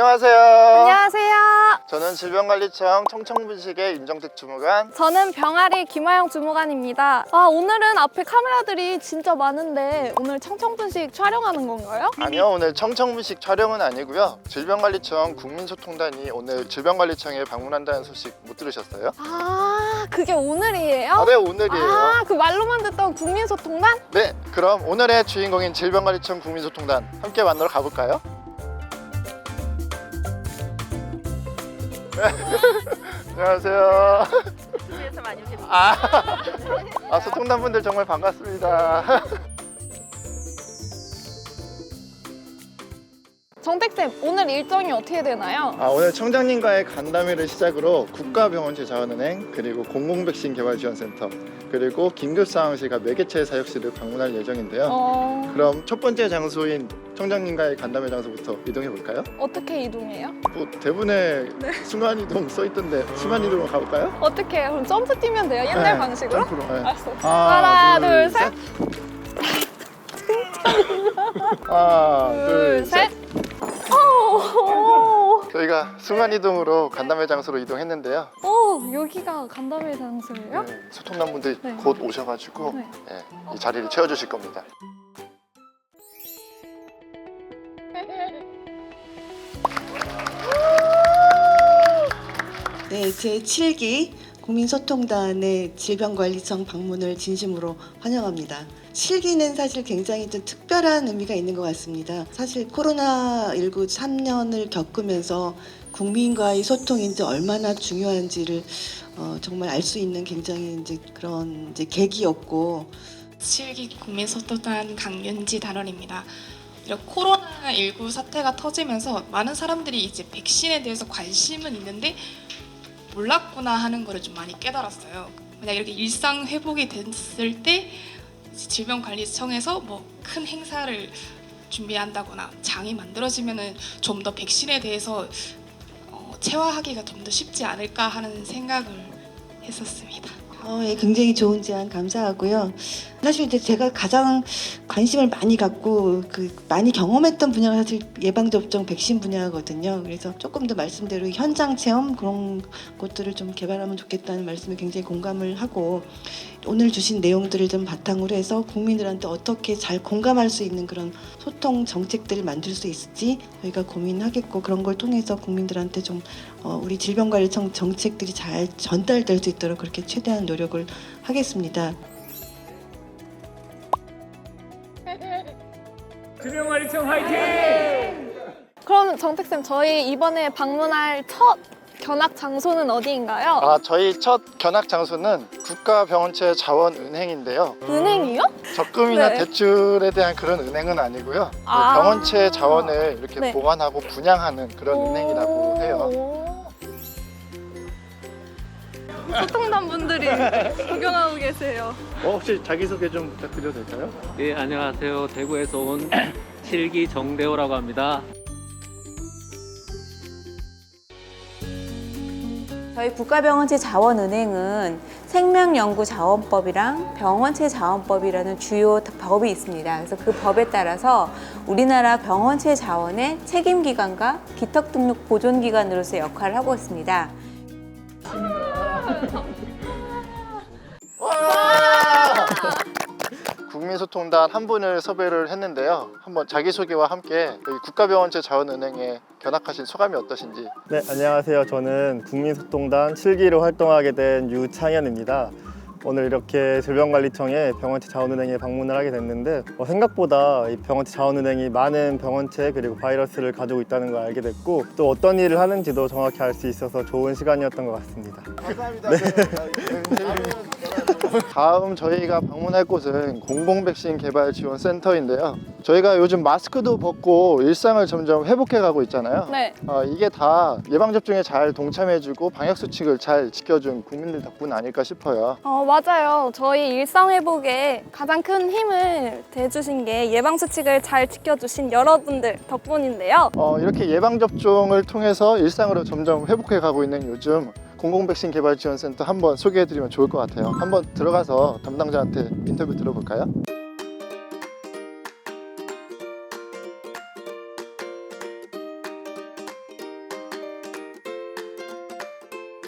안녕하세요. 안녕하세요. 저는 질병관리청 청청분식의 임정택 주무관. 저는 병아리 김하영 주무관입니다. 오늘은 앞에 카메라들이 진짜 많은데 오늘 청청분식 촬영하는 건가요? 아니요, 오늘 청청분식 촬영은 아니고요. 질병관리청 국민소통단이 오늘 질병관리청에 방문한다는 소식 못 들으셨어요? 그게 오늘이에요? 네, 오늘이에요. 그 말로만 듣던 국민소통단? 네, 그럼 오늘의 주인공인 질병관리청 국민소통단 함께 만나러 가볼까요? 안녕하세요. 주위에서 많이 오십니다. 소통단분들 정말 반갑습니다. 정택쌤, 오늘 일정이 어떻게 되나요? 오늘 청장님과의 간담회를 시작으로 국가병원체 자원은행, 그리고 공공백신 개발지원센터, 그리고 긴급상황실과 매개체 사역실을 방문할 예정인데요. 그럼 첫 번째 장소인 청장님과의 간담회 장소부터 이동해 볼까요? 어떻게 이동해요? 대본에 순간이동 써있던데 순간이동으로 가볼까요? 어떻게 해요? 그럼 점프 뛰면 돼요? 옛날 방식으로? 점프로, 네. 알았어. 하나, 둘, 셋. 하나, 둘, 셋. 저희가 순간이동으로 간담회 장소로 이동했는데요. 여기가 간담회 장소예요? 소통단분들 네. 곧 오셔가지고 네. 이 자리를 채워주실 겁니다. 네, 제7기 국민소통단의 질병관리청 방문을 진심으로 환영합니다. 7기는 사실 굉장히 좀 특별한 의미가 있는 것 같습니다. 사실 코로나19 3년을 겪으면서 국민과의 소통이 이제 얼마나 중요한지를 정말 알 수 있는 굉장히 그런 계기였고, 7기 국민소통단 강윤지 단원입니다. 이렇게 코로나19 사태가 터지면서 많은 사람들이 이제 백신에 대해서 관심은 있는데 몰랐구나 하는 거를 좀 많이 깨달았어요. 만약 이렇게 일상 회복이 됐을 때 질병관리청에서 뭐 큰 행사를 준비한다거나 장이 만들어지면은 좀 더 백신에 대해서 체화하기가 좀 더 쉽지 않을까 하는 생각을 했었습니다. 예, 굉장히 좋은 제안 감사하고요. 사실 이제 제가 가장 관심을 많이 갖고 많이 경험했던 분야가 사실 예방접종 백신 분야거든요. 그래서 조금 더 말씀대로 현장 체험 그런 것들을 좀 개발하면 좋겠다는 말씀에 굉장히 공감을 하고, 오늘 주신 내용들을 좀 바탕으로 해서 국민들한테 어떻게 잘 공감할 수 있는 그런 소통 정책들을 만들 수 있을지 저희가 고민하겠고, 그런 걸 통해서 국민들한테 좀 우리 질병관리청 정책들이 잘 전달될 수 있도록 그렇게 최대한 노력을 하겠습니다. 질병관리청 화이팅! 그럼 정택쌤, 저희 이번에 방문할 첫 견학 장소는 어디인가요? 저희 첫 견학 장소는 국가병원체 자원은행인데요. 은행이요? 적금이나 네. 대출에 대한 그런 은행은 아니고요. 병원체 자원을 이렇게 네. 보관하고 분양하는 그런 은행이라고 해요. 소통단 분들이 구경하고 계세요. 혹시 자기소개 좀 부탁드려도 될까요? 네, 안녕하세요. 대구에서 온 7기 정대호라고 합니다. 저희 국가병원체 자원은행은 생명연구자원법이랑 병원체 자원법이라는 주요 법이 있습니다. 그래서 그 법에 따라서 우리나라 병원체 자원의 책임기관과 기턱등록 보존기관으로서 역할을 하고 있습니다. 국민소통단 한 분을 섭외를 했는데요. 한번 자기소개와 함께 여기 국가병원체 자원은행에 견학하신 소감이 어떠신지. 네, 안녕하세요. 저는 국민소통단 7기로 활동하게 된 유창현입니다. 오늘 이렇게 질병관리청에 병원체 자원은행에 방문을 하게 됐는데 생각보다 이 병원체 자원은행이 많은 병원체 그리고 바이러스를 가지고 있다는 걸 알게 됐고, 또 어떤 일을 하는지도 정확히 알 수 있어서 좋은 시간이었던 것 같습니다. 감사합니다. 다음 저희가 방문할 곳은 공공백신 개발지원센터인데요. 저희가 요즘 마스크도 벗고 일상을 점점 회복해가고 있잖아요. 네. 이게 다 예방접종에 잘 동참해주고 방역수칙을 잘 지켜준 국민들 덕분 아닐까 싶어요. 맞아요. 저희 일상회복에 가장 큰 힘을 대주신 게 예방수칙을 잘 지켜주신 여러분들 덕분인데요. 이렇게 예방접종을 통해서 일상으로 점점 회복해가고 있는 요즘 공공백신 개발지원센터 한번 소개해드리면 좋을 것 같아요. 한번 들어가서 담당자한테 인터뷰 들어볼까요?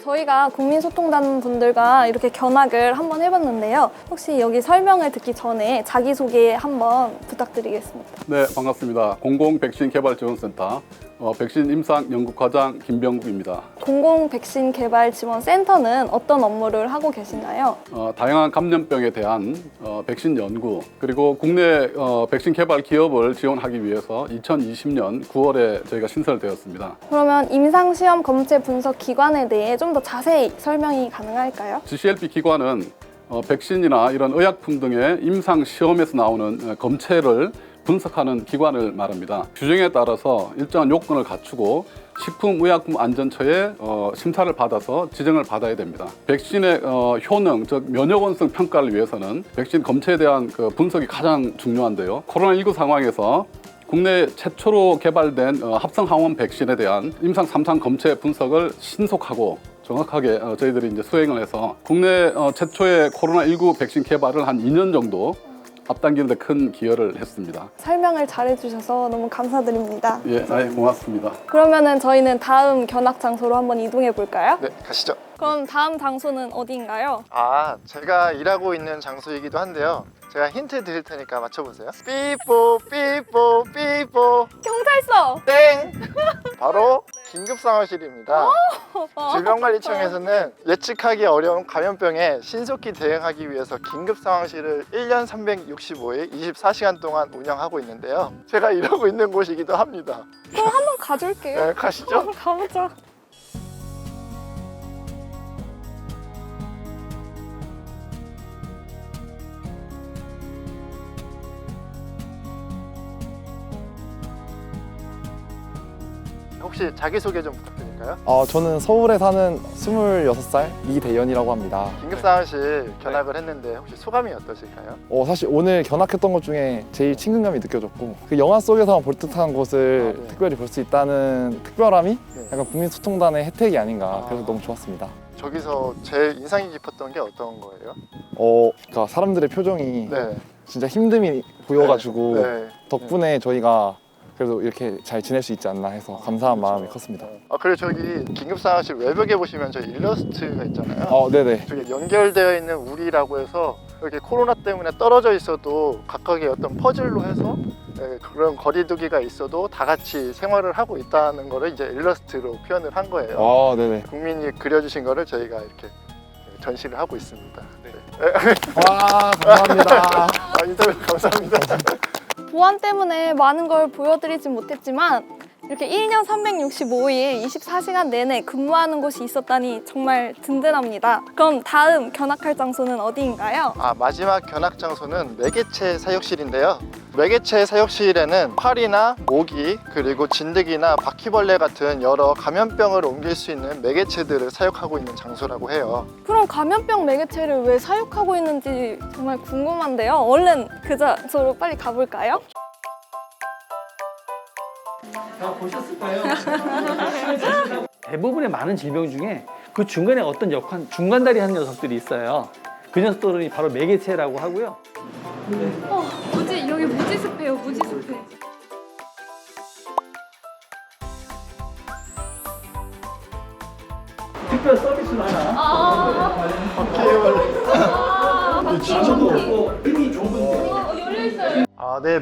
저희가 국민소통단 분들과 이렇게 견학을 한번 해봤는데요. 혹시 여기 설명을 듣기 전에 자기소개 한번 부탁드리겠습니다. 네, 반갑습니다. 공공백신개발지원센터 백신 임상 연구과장 김병국입니다. 공공백신개발지원센터는 어떤 업무를 하고 계시나요? 다양한 감염병에 대한 백신 연구 그리고 국내 백신 개발 기업을 지원하기 위해서 2020년 9월에 저희가 신설되었습니다. 그러면 임상시험 검체 분석 기관에 대해 좀 더 자세히 설명이 가능할까요? GCLP 기관은 백신이나 이런 의약품 등의 임상 시험에서 나오는 검체를 분석하는 기관을 말합니다. 규정에 따라서 일정한 요건을 갖추고 식품의약품안전처의 심사를 받아서 지정을 받아야 됩니다. 백신의 효능, 즉 면역원성 평가를 위해서는 백신 검체에 대한 그 분석이 가장 중요한데요. 코로나19 상황에서 국내 최초로 개발된 합성 항원 백신에 대한 임상 3상 검체 분석을 신속하고 정확하게 저희들이 이제 수행을 해서 국내 최초의 코로나19 백신 개발을 한 2년 정도 앞당기는 데 큰 기여를 했습니다. 설명을 잘해주셔서 너무 감사드립니다. 예, 고맙습니다. 그러면은 저희는 다음 견학 장소로 한번 이동해 볼까요? 네, 가시죠. 그럼 다음 장소는 어디인가요? 제가 일하고 있는 장소이기도 한데요. 제가 힌트 드릴 테니까 맞춰보세요. 삐뽀 삐뽀 삐뽀 경찰서! 땡! 바로 긴급상황실입니다. 질병관리청에서는 예측하기 어려운 감염병에 신속히 대응하기 위해서 긴급상황실을 1년 365일 24시간 동안 운영하고 있는데요. 제가 일하고 있는 곳이기도 합니다. 그럼 한번 가줄게요. 네, 가시죠. 가보자. 혹시 자기소개 좀 부탁드릴까요? 저는 서울에 사는 26살 이대현이라고 합니다. 긴급상황실 견학을 했는데 혹시 소감이 어떠실까요? 사실 오늘 견학했던 것 중에 제일 친근감이 느껴졌고 그 영화 속에서만 볼 듯한 곳을 네. 특별히 볼 수 있다는 특별함이 네. 약간 국민소통단의 혜택이 아닌가 그래서 너무 좋았습니다. 저기서 제일 인상이 깊었던 게 어떤 거예요? 그러니까 사람들의 표정이 네. 진짜 힘듦이 보여가지고 네. 덕분에 저희가 그래도 이렇게 잘 지낼 수 있지 않나 해서 감사한 마음이 컸습니다. 그리고 저기 긴급상황실 외벽에 보시면 저희 일러스트가 있잖아요. 네네. 저기 연결되어 있는 우리라고 해서 이렇게 코로나 때문에 떨어져 있어도 각각의 어떤 퍼즐로 해서 그런 거리두기가 있어도 다 같이 생활을 하고 있다는 거를 이제 일러스트로 표현을 한 거예요. 네네. 국민이 그려주신 거를 저희가 이렇게 전시를 하고 있습니다. 네. 와, 감사합니다. 인터뷰 감사합니다. 보안 때문에 많은 걸 보여드리진 못했지만 이렇게 1년 365일 24시간 내내 근무하는 곳이 있었다니 정말 든든합니다. 그럼 다음 견학할 장소는 어디인가요? 마지막 견학 장소는 매개체 사육실인데요. 매개체 사육실에는 파리나 모기 그리고 진드기나 바퀴벌레 같은 여러 감염병을 옮길 수 있는 매개체들을 사육하고 있는 장소라고 해요. 그럼 감염병 매개체를 왜 사육하고 있는지 정말 궁금한데요. 얼른 그 장소로 빨리 가볼까요? 대부분의 많은 질병 중에 그 중간에 어떤 역할, 중간다리 하는 녀석들이 있어요. 그 녀석들이 바로 매개체라고 하고요. 여기 무지습해요, 무지습해. 특별 서비스를 하나. 힘이 좁은데. 열려있어요.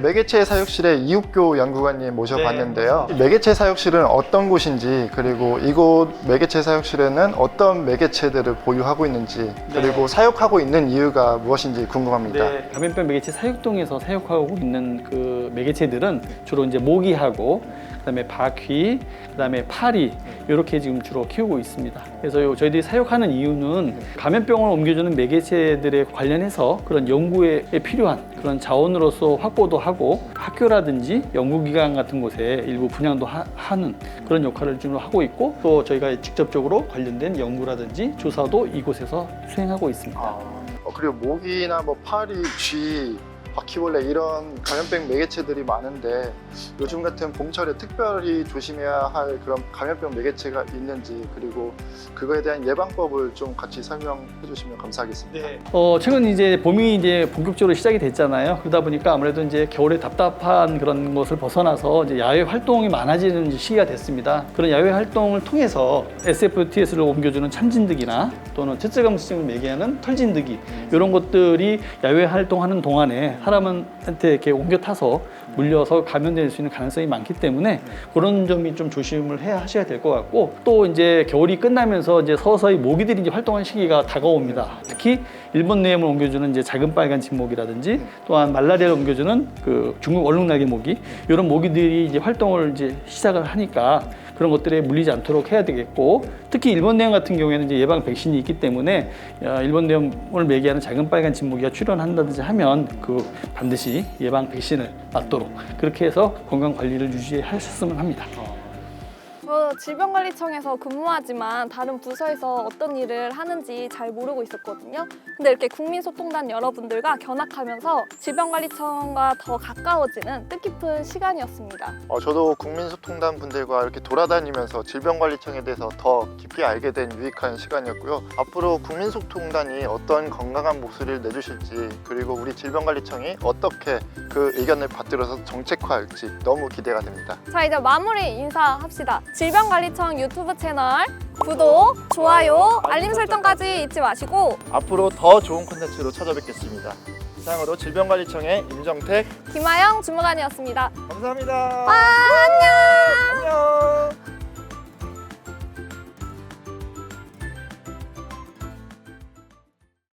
매개체 사육실의 이욱교 연구관님 모셔봤는데요. 매개체 사육실은 어떤 곳인지 그리고 이곳 매개체 사육실에는 어떤 매개체들을 보유하고 있는지 그리고 사육하고 있는 이유가 무엇인지 궁금합니다. 네, 감염병 매개체 사육동에서 사육하고 있는 그 매개체들은 주로 이제 모기하고 그다음에 바퀴, 그다음에 파리 이렇게 지금 주로 키우고 있습니다. 그래서 저희들이 사육하는 이유는 감염병을 옮겨주는 매개체들에 관련해서 그런 연구에 필요한 그런 자원으로서 확보도 하고 학교라든지 연구기관 같은 곳에 일부 분양도 하는 그런 역할을 좀 하고 있고 또 저희가 직접적으로 관련된 연구라든지 조사도 이곳에서 수행하고 있습니다. 그리고 모기나 파리, 쥐 바퀴벌레 이런 감염병 매개체들이 많은데 요즘 같은 봄철에 특별히 조심해야 할 그런 감염병 매개체가 있는지 그리고 그거에 대한 예방법을 좀 같이 설명해 주시면 감사하겠습니다. 최근 이제 봄이 이제 본격적으로 시작이 됐잖아요. 그러다 보니까 아무래도 이제 겨울에 답답한 그런 것을 벗어나서 이제 야외 활동이 많아지는 시기가 됐습니다. 그런 야외 활동을 통해서 SFTS를 옮겨주는 참진드기나 또는 퇴짜감염증을 매개하는 털진드기 이런 것들이 야외 활동하는 동안에 사람한테 이렇게 옮겨 타서 물려서 감염될 수 있는 가능성이 많기 때문에 그런 점이 좀 조심을 해야 하셔야 될 것 같고 또 이제 겨울이 끝나면서 이제 서서히 모기들이 이제 활동하는 시기가 다가옵니다. 특히 일본 내염을 옮겨주는 이제 작은 빨간 진모기라든지 또한 말라리아를 옮겨주는 그 중국 얼룩날개 모기 이런 모기들이 이제 활동을 이제 시작을 하니까 그런 것들에 물리지 않도록 해야 되겠고 특히 일본 내염 같은 경우에는 이제 예방 백신이 있기 때문에 일본 내염을 매개하는 작은 빨간 진모기가 출현한다든지 하면 그 반드시 예방 백신을 맞도록 그렇게 해서 건강 관리를 유지하셨으면 합니다. 저 질병관리청에서 근무하지만 다른 부서에서 어떤 일을 하는지 잘 모르고 있었거든요. 근데 이렇게 국민소통단 여러분들과 견학하면서 질병관리청과 더 가까워지는 뜻깊은 시간이었습니다. 저도 국민소통단 분들과 이렇게 돌아다니면서 질병관리청에 대해서 더 깊게 알게 된 유익한 시간이었고요. 앞으로 국민소통단이 어떤 건강한 목소리를 내주실지 그리고 우리 질병관리청이 어떻게 그 의견을 받들어서 정책화할지 너무 기대가 됩니다. 자, 이제 마무리 인사합시다. 질병관리청 유튜브 채널 구독, 좋아요, 알림 설정까지 잊지 마시고 앞으로 더 좋은 콘텐츠로 찾아뵙겠습니다. 이상으로 질병관리청의 임정택, 김아영 주무관이었습니다. 감사합니다. 안녕. 안녕.